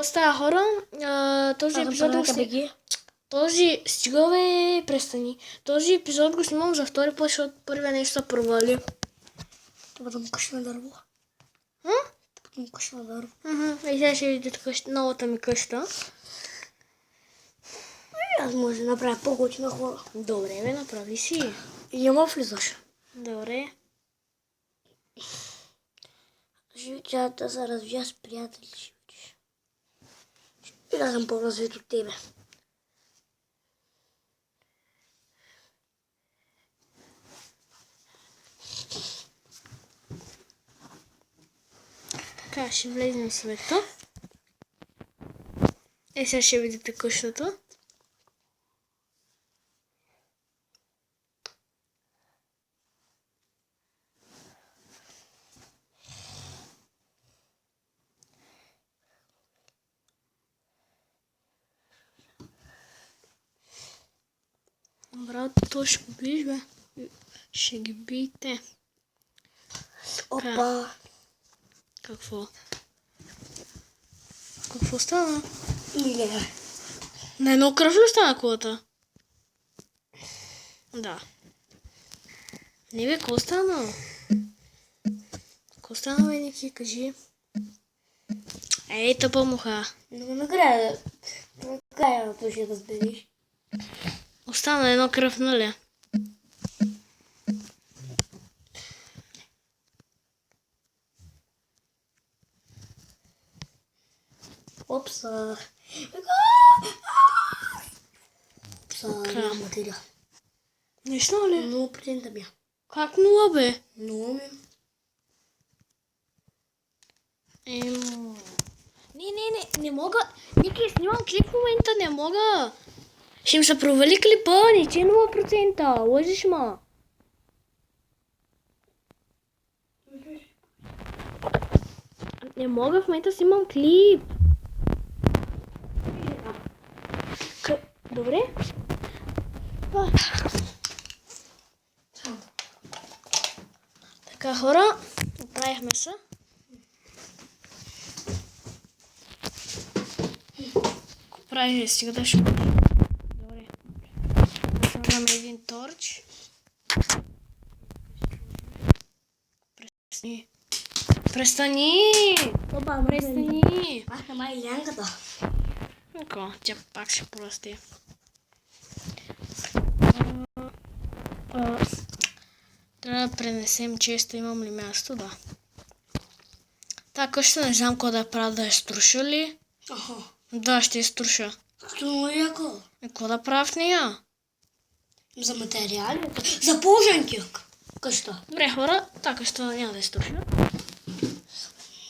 Става хора, този епизод този стига бе, престани. Този епизод го снимам за втори път, защото първия нещо се провали. Това да му къща на дърво. Това да му къща на дърво. И сега ще видите новата ми къща. Аз може да направя по-готина хора. Добре, бе, направи си. И няма влизаш. Добре. Ще да се развия с приятели. И да съм по-развит от тебе. Така, ще влезем в света. Сега ще видите къщата. Брат, то ще го биш, бе. Ще ги бийте. Опа! Какво? Какво стана? Не. На едно кръв ли стана колата? Да. Не бе, какво стана? Какво стана, бе, Ники? Кажи. Ей, тъпа муха. Но накрая то ще разбереш. Остана едно кръв, нали? Опса. Няма материя. Нещо ли? Много процента бя. Как нула, бе? Много ми. Не мога. Ники, снимам клип в момента, не мога. Ще им се провали клипа, не че 0%. Лъжиш, ма. Не мога, в момента снимам клип. Добре? Така, хора, оправихме се. Правихме сега да ще... Добре. Слагаме един торч. Престани. Престани! Опа, Престани! Махна май лянката. Така, тя пак ще порасте. Трябва да пренесем често, имам ли място, да. Та къща не знам какво да правя, да я струша ли? Аха. Да, ще я струша. Много яко. Какво да правя в нея? За материали? За положенки. Къща. Добре, хора, та къща няма да я струша.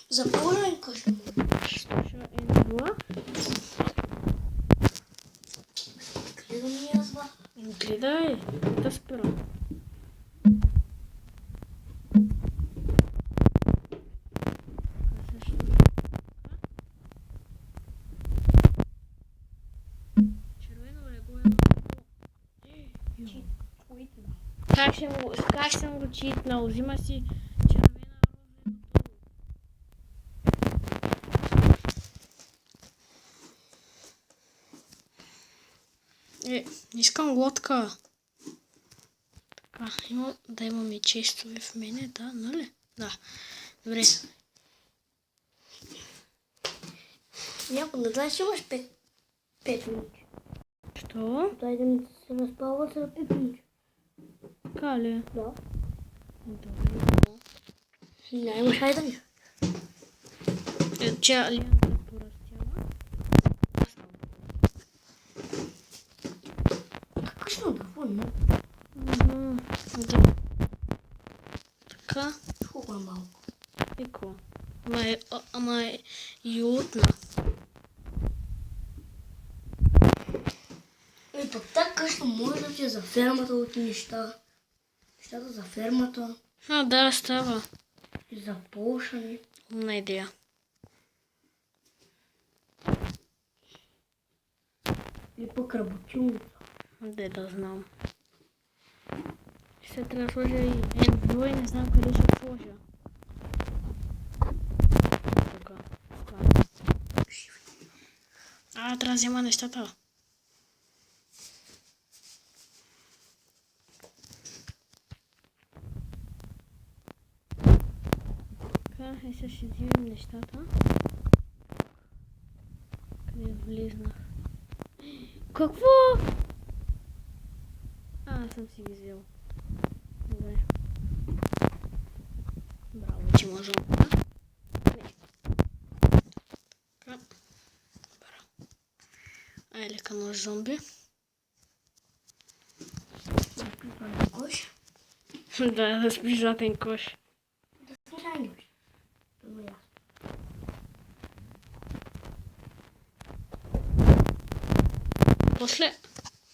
За положенки къща. Ще струша една була. Къде да ми язва? Гледай, да спира. Как ще му го читнал? Взима си червена роза. Искам лодка. Така, да имаме честове в мене, да, нали? Да. Добре. Някой не знаеш, че имаш 5 минути. Що? Дай да ми се разпалва за 5 минути. Така ли? Да. Добре. Не, имаш хайда ми. Че Алиана да порастява? Как ще да не? Да. Така. Хубаво е малко. И какво? Ама е ютна. И пък така къща може да ти е за фермата от неща. Нещата за фермата. Да, става. И за полшани. Умна идея. И пък работилница. Де да знам. Ще трябва да сложа и N2 и не знам къде ще сложа. Тука. Трябва да взема нещата. Така, сега ще взимам нещата. Къде влезнах? Какво? Аз съм си ги взел. Добре. Браво, че има жълта. Не. Така. Браво. Ай, лека нож зомби. Кош? Да, да спиш златен кош. Да спиш ангелиш. Много ясно. После...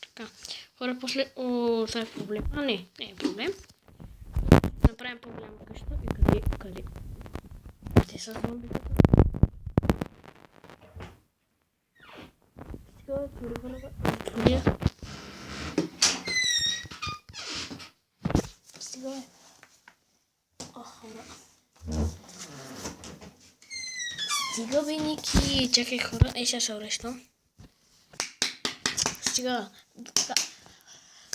Така. Хора, после... О, това е проблем. А, не е проблем. Направим по-голяма къща. И къде? Те са зомбитата. Сега да твори врага. Сега е. О, хора. Стига бе, Ники. Чакай, хора. Сега се връщам. Стига.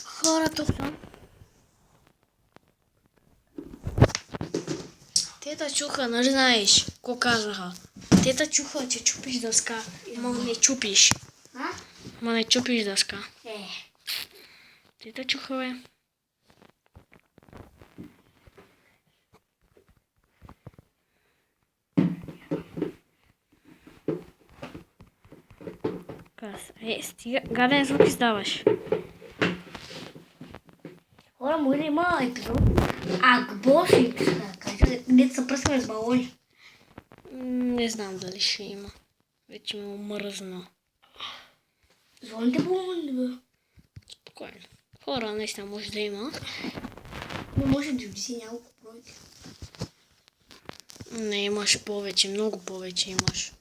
Хора, тук съм. Те чуха, нали знаеш, какво казаха? Те чуха, че чупиш дъска. Ма не чупиш. Ма не чупиш дъска. Те чуха, бе. Стига, гаден звук издаваш. Хора, може да има епизод. Акбошик, където се пръскаме с балони. Не знам дали ще има. Вече ме омръзна. Звоните балони, бе. Спокойно. Хора, наистина може да има. Не може да си няколко бройки. Не, имаш повече, много повече имаш.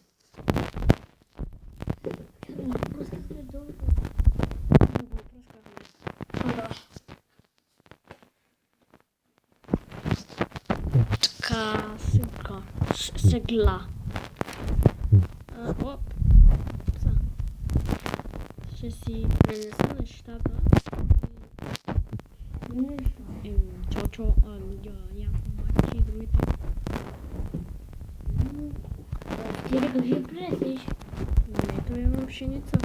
Така, сегла. Оп. Ще си пренеса нещата. Чочо, някакво мачи и другите. Ти ли кажи пренесеш? Не, той има пшеница.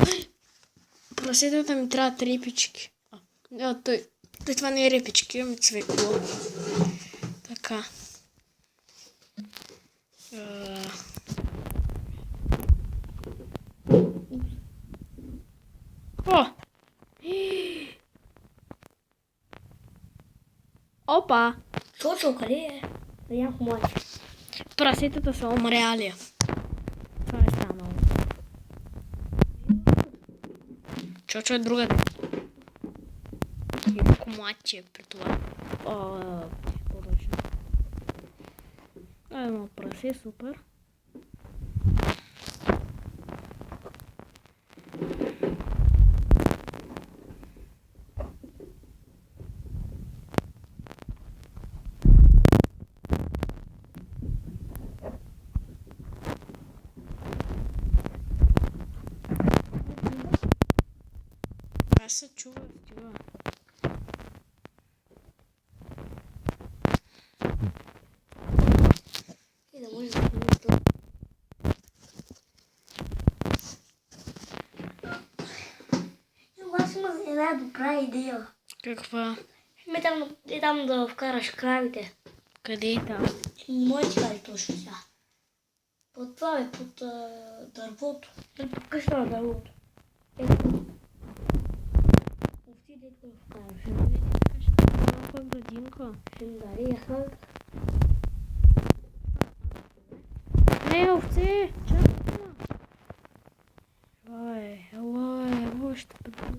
Прасетата ми трябва 3 репички. Той това не е репички, имаме цвекло. Така. О! Опа! Чочо, къде е? Да някакво мачи. Прасетата са умряли. Това е станало. Чочо е другата. Малко младши е при това. По-точно. Едно прасе, супер. Аз се чува. И да може да снимем това. Аз имам една добра идея. Каква? Там да вкараш кравите. Къде е там? Моите крави точно сега. Под това е, под дървото. Под къща на дървото. Ето. Овци дето да вкараш. Малка градинка. Дали, ясно. Не, овце! Чакай! Елай, ще бъде.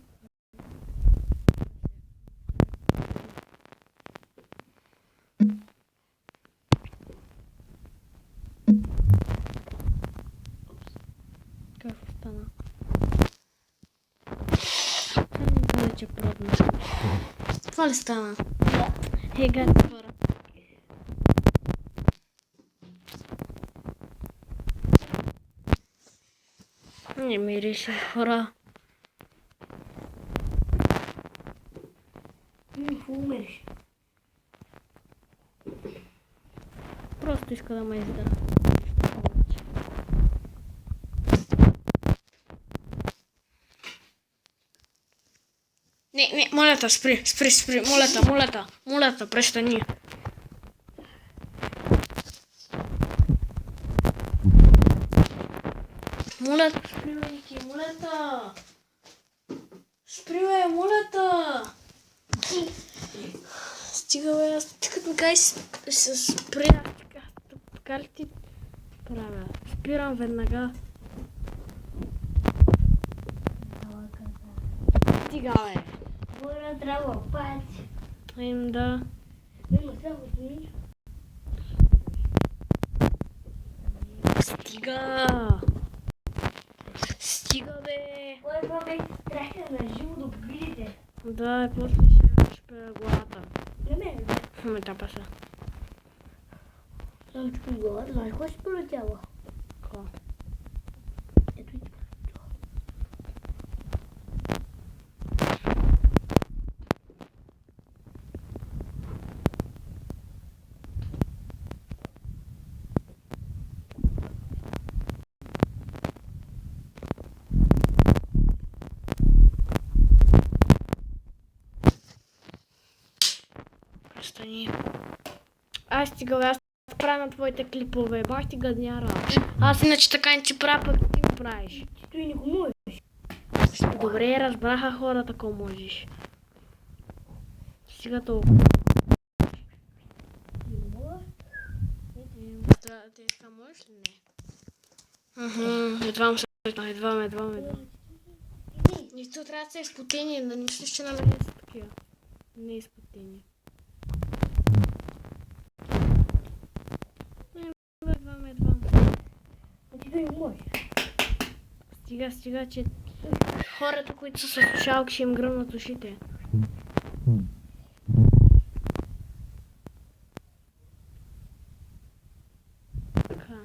Какво стана? Това не че пробна. Това ли стана? Да. Гадни хора. Не мирише хора. Умериш. Просто иска да ме издара. Не, моля те, спри, моля те, престани. Моля те, спри, Ники, моля те. Спри, бе, моля те. Стига, бе, аз като ми кажеш спри, така ли ти правя? Спирам веднага. Стига, бе. Моля, трябва път. Да. Има трябва да ми. Стига! Стига, бе! Ой, това бе страхя на живо да видите. Да, и после ще ми шпея главата. Не ме, Ме тапа се. Само чупи главата, знаеш кой ще пролетява? Ко? Ето и това. Престани. Аз стига, аз правя на твоите клипове. Баш ти гадняра. Аз иначе така не ти правя, пък ти ми правиш. Ти той не го можеш. Добре, разбраха хората, ако можеш. Стига толкова. Не го можеш. Ти така можеш ли не? Едва ме. И то трябва да са изпотени, да не мислиш, че на мен са такива. Не изпотени. Едва. А ти той не можеш. Стига, че хората, които са с слушалки, ще им гръмнат ушите. Така.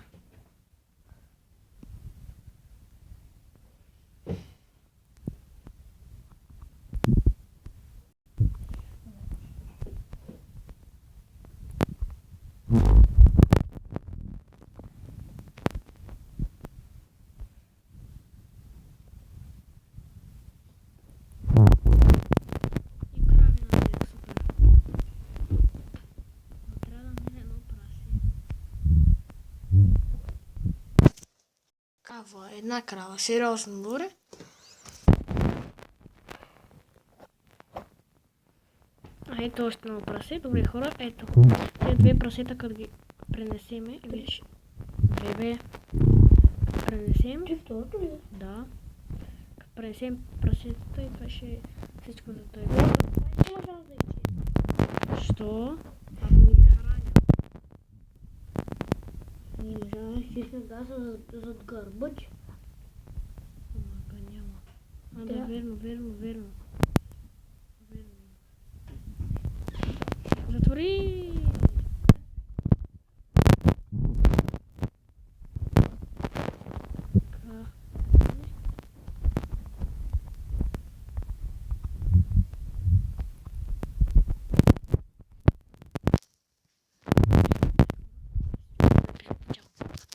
И крави надех, супер. Но трябва да мине едно прасе. Кава, една крава, сериозно, добре? Ето още едно прасе. Добре, хора, ето. Тези две прасета, като ги пренесеме, виж. Бебе. Пренесем. Ти второто ли? Да. Като пренесем прасетата и това ще е всичко за той. Няма шанс да идти. Що? Ако ни ги храня. Не можа, ще сме гаса зад гърбач. Ама няма. Да. Да, верно. Затвори!